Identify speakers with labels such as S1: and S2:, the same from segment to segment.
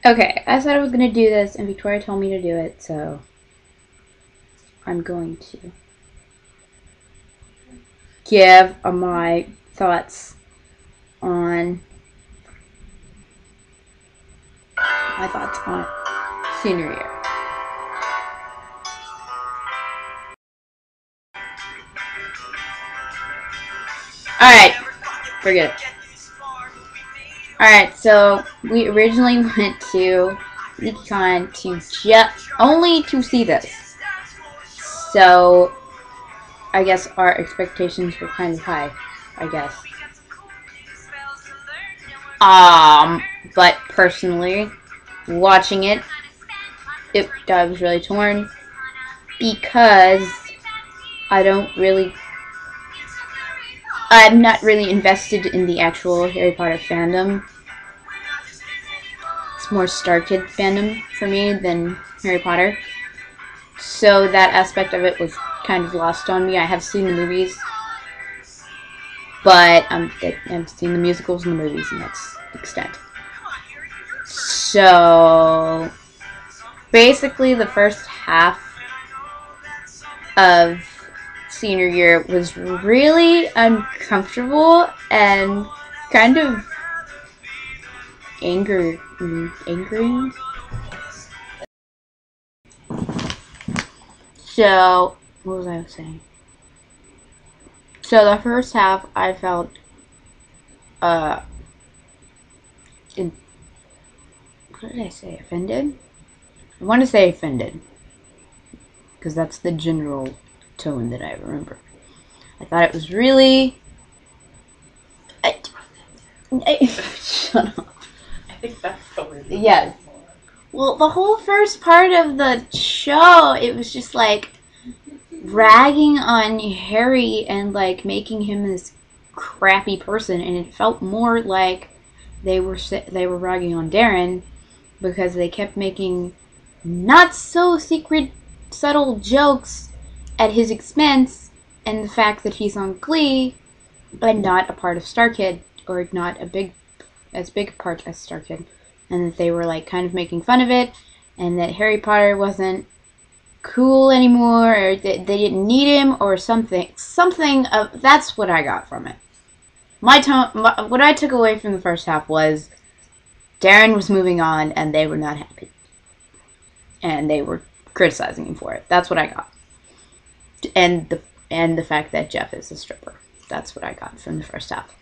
S1: Okay, I said I was going to do this, and Victoria told me to do it, so I'm going to give my thoughts on senior year. Alright, forget it. Alright, so we originally went to LeakyCon only to see this. So I guess our expectations were kind of high, I guess. But personally, watching it, I was really torn because I'm not really invested in the actual Harry Potter fandom. It's more Starkid fandom for me than Harry Potter. So that aspect of it was kind of lost on me. I have seen the movies, but I've seen the musicals and the movies, and that's the extent. So basically, the first half of senior year was really uncomfortable and kind of angering. So, what was I saying? So the first half, I felt, what did I say? Offended? I want to say offended, because that's the general tone that I remember. I thought it was really... Shut up.
S2: I think that's the word.
S1: Yeah. Well, the whole first part of the show, it was just like ragging on Harry and like making him this crappy person, and it felt more like they were ragging on Darren because they kept making not so secret, subtle jokes at his expense, and the fact that he's on Glee but not a part of Starkid, or not as big a part as Starkid, and that they were like kind of making fun of it, and that Harry Potter wasn't cool anymore, or they didn't need him, or something of that's what I got from it. What I took away from the first half was Darren was moving on, and they were not happy, and they were criticizing him for it. That's what I got, and the fact that Jeff is a stripper. That's what I got from the first half.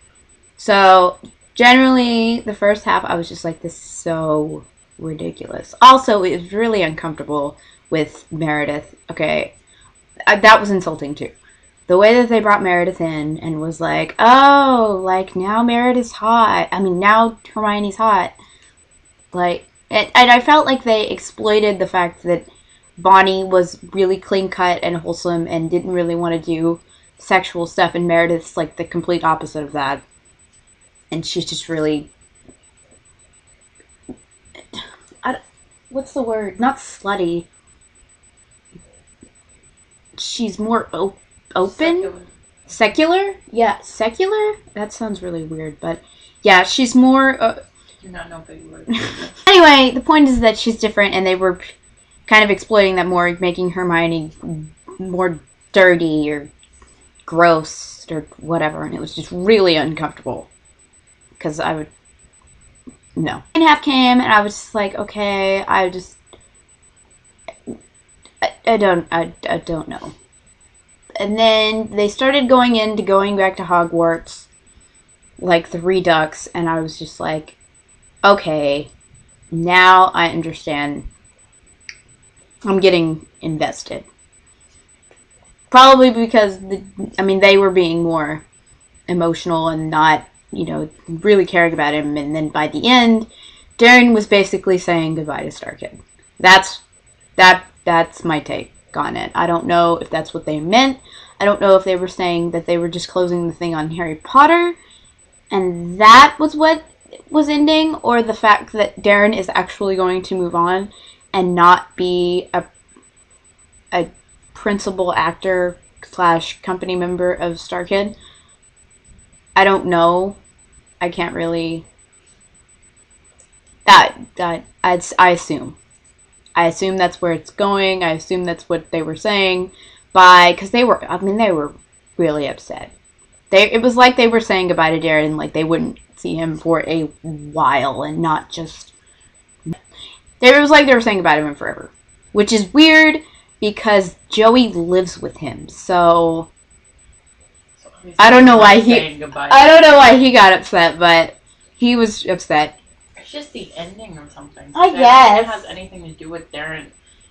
S1: So generally, the first half, I was just like, this is so ridiculous. Also, it was really uncomfortable with Meredith. Okay, that was insulting too. The way that they brought Meredith in and was like, oh, like now Meredith's hot. I mean, now Hermione's hot. Like, and I felt like they exploited the fact that Bonnie was really clean cut and wholesome and didn't really want to do sexual stuff, and Meredith's like the complete opposite of that. And she's just really... what's the word? Not slutty. She's more open? Secular? Yeah, secular? That sounds really weird, but yeah, she's more...
S2: You're not no big word.
S1: Anyway, the point is that she's different, and they were kind of exploiting that more, making Hermione more dirty or gross or whatever, and it was just really uncomfortable. Because I would... No. Second half came, and I was just like, okay, I don't know. And then they started going back to Hogwarts, like the Redux, and I was just like, okay, now I understand. I'm getting invested. Probably because, they were being more emotional and not, really caring about him. And then by the end, Darren was basically saying goodbye to Starkid. That's my take on it. I don't know if that's what they meant. I don't know if they were saying that they were just closing the thing on Harry Potter, and that was what was ending, or the fact that Darren is actually going to move on and not be a principal actor / company member of Starkid. I don't know. I can't really I assume. I assume that's where it's going. I assume that's what they were saying because they were really upset. It was like they were saying goodbye to Darren, like they wouldn't see him for a while and not just. It was like they were saying goodbye to him forever, which is weird because Joey lives with him, so I don't know why he got upset, but he was upset.
S2: It's just the ending or something.
S1: I guess.
S2: I don't think it has anything to do with Darren.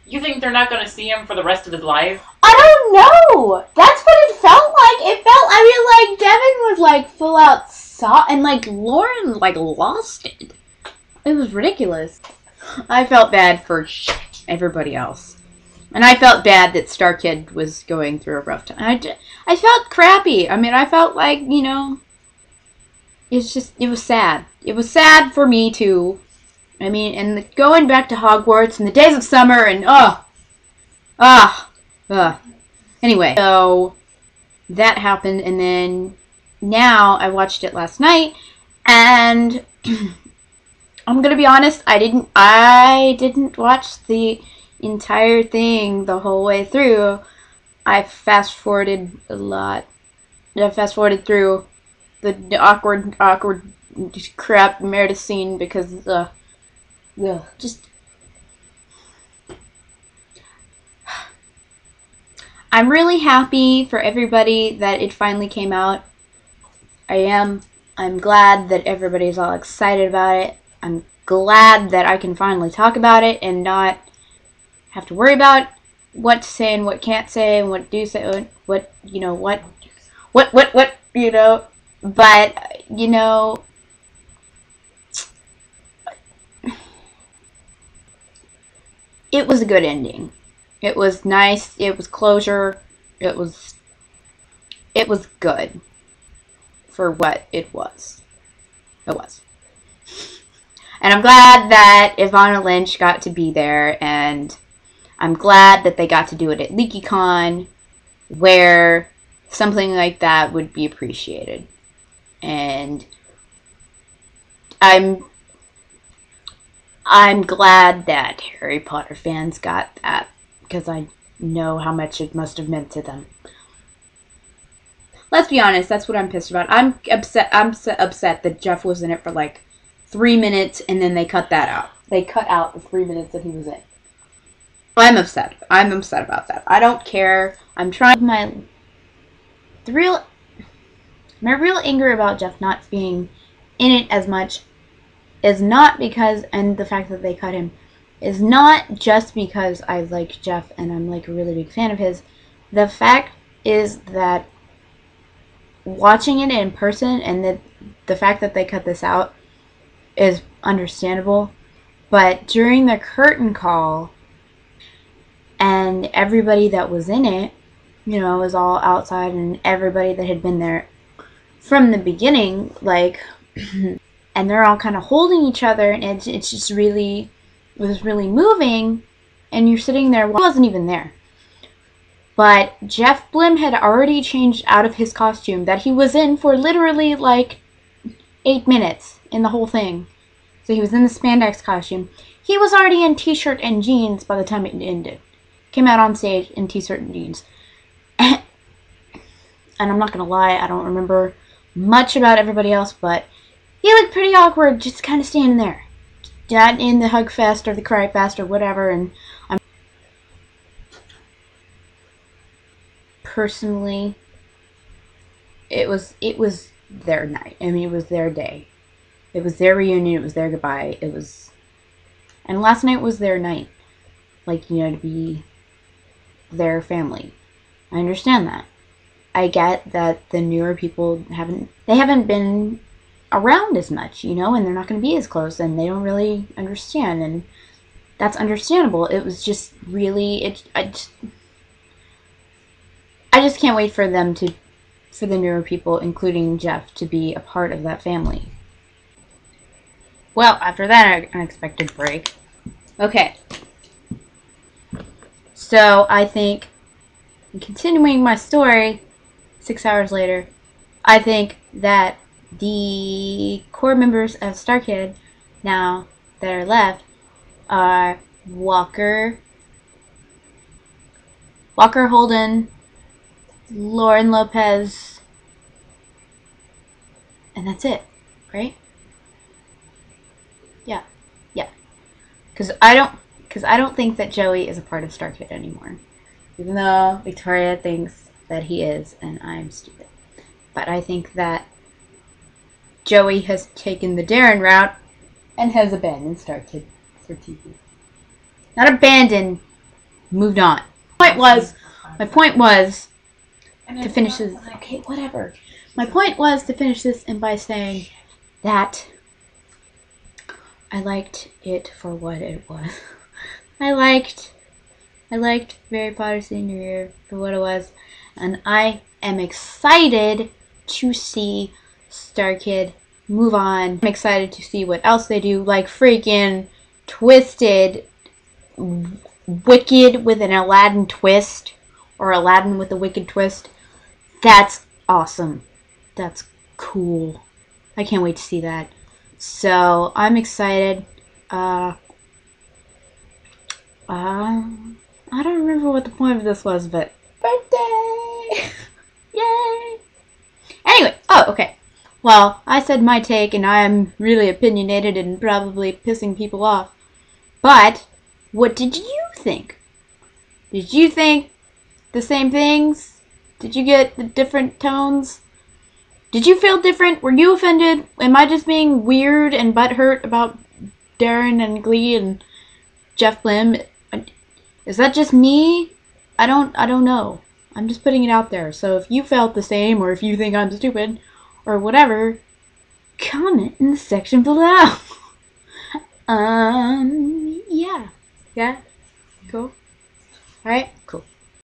S2: You think they're not going to see him for the rest of his life?
S1: I don't know. That's what it felt like. I mean, like Devin was like full out and like Lauren like lost it. It was ridiculous. I felt bad for everybody else. And I felt bad that Starkid was going through a rough time. I felt crappy. I mean, I felt like, you know, it was sad. It was sad for me, too. I mean, and going back to Hogwarts and the days of summer and, Anyway, so that happened, and then now I watched it last night, and I'm gonna be honest, I didn't watch the entire thing the whole way through. I fast forwarded a lot. I fast forwarded through the awkward crap Meredith scene because just I'm really happy for everybody that it finally came out. I'm glad that everybody's all excited about it. I'm glad that I can finally talk about it and not have to worry about what to say and what can't say and what do say, what you know, what, you know. But, you know, it was a good ending. It was nice. It was closure. It was good for what it was. It was. And I'm glad that Ivana Lynch got to be there, and I'm glad that they got to do it at LeakyCon, where something like that would be appreciated. And I'm glad that Harry Potter fans got that, because I know how much it must have meant to them. Let's be honest, that's what I'm pissed about. I'm upset that Jeff was in it for like 3 minutes and then they cut that out. They cut out the 3 minutes that he was in. I'm upset. I'm upset about that. I don't care. I'm trying my real anger about Jeff not being in it as much is not because, and the fact that they cut him, is not just because I like Jeff and I'm like a really big fan of his. The fact is that watching it in person and the fact that they cut this out is understandable. But during the curtain call, and everybody that was in it, you know, was all outside, and everybody that had been there from the beginning, like, and they're all kind of holding each other, and it's just really, it was really moving, and you're sitting there, well, I wasn't even there. But Jeff Blim had already changed out of his costume that he was in for literally like 8 minutes in the whole thing. So he was in the spandex costume. He was already in t-shirt and jeans by the time it ended. Came out on stage in t-shirt and jeans. And I'm not going to lie, I don't remember much about everybody else, but he looked pretty awkward just kind of standing there. Not in the hug fest or the cry fest or whatever, and personally, it was their night. I mean, it was their day. It was their reunion. It was their goodbye. And last night was their night. Like, you know, to be their family. I understand that. I get that the newer people haven't been around as much, you know, and they're not going to be as close, and they don't really understand, and that's understandable. It was just really, I just can't wait for the newer people, including Jeff, to be a part of that family. Well, after that unexpected break. Okay. So, I think, continuing my story, 6 hours later, I think that the core members of Starkid now that are left are Walker Holden, Lauren Lopez, and that's it, right? Yeah, yeah. Because I don't think that Joey is a part of Starkid anymore, even though Victoria thinks that he is, and I'm stupid. But I think that Joey has taken the Darren route and has abandoned Starkid for TV. Not abandoned, moved on. My point was to finish this. Okay, whatever. My point was to finish this and by saying that I liked it for what it was. I liked Harry Potter Senior Year for what it was, and I am excited to see Starkid move on. I'm excited to see what else they do, like freaking Twisted Wicked with an Aladdin twist, or Aladdin with a Wicked twist. That's awesome. That's cool. I can't wait to see that. So I'm excited. I don't remember what the point of this was, but birthday! Yay! Anyway, okay. Well, I said my take, and I'm really opinionated and probably pissing people off. But what did you think? Did you think the same things? Did you get the different tones? Did you feel different? Were you offended? Am I just being weird and butthurt about Darren and Glee and Jeff Blim? Is that just me? I don't know. I'm just putting it out there. So if you felt the same, or if you think I'm stupid, or whatever, comment in the section below. Yeah. Yeah? Cool. Alright? Cool.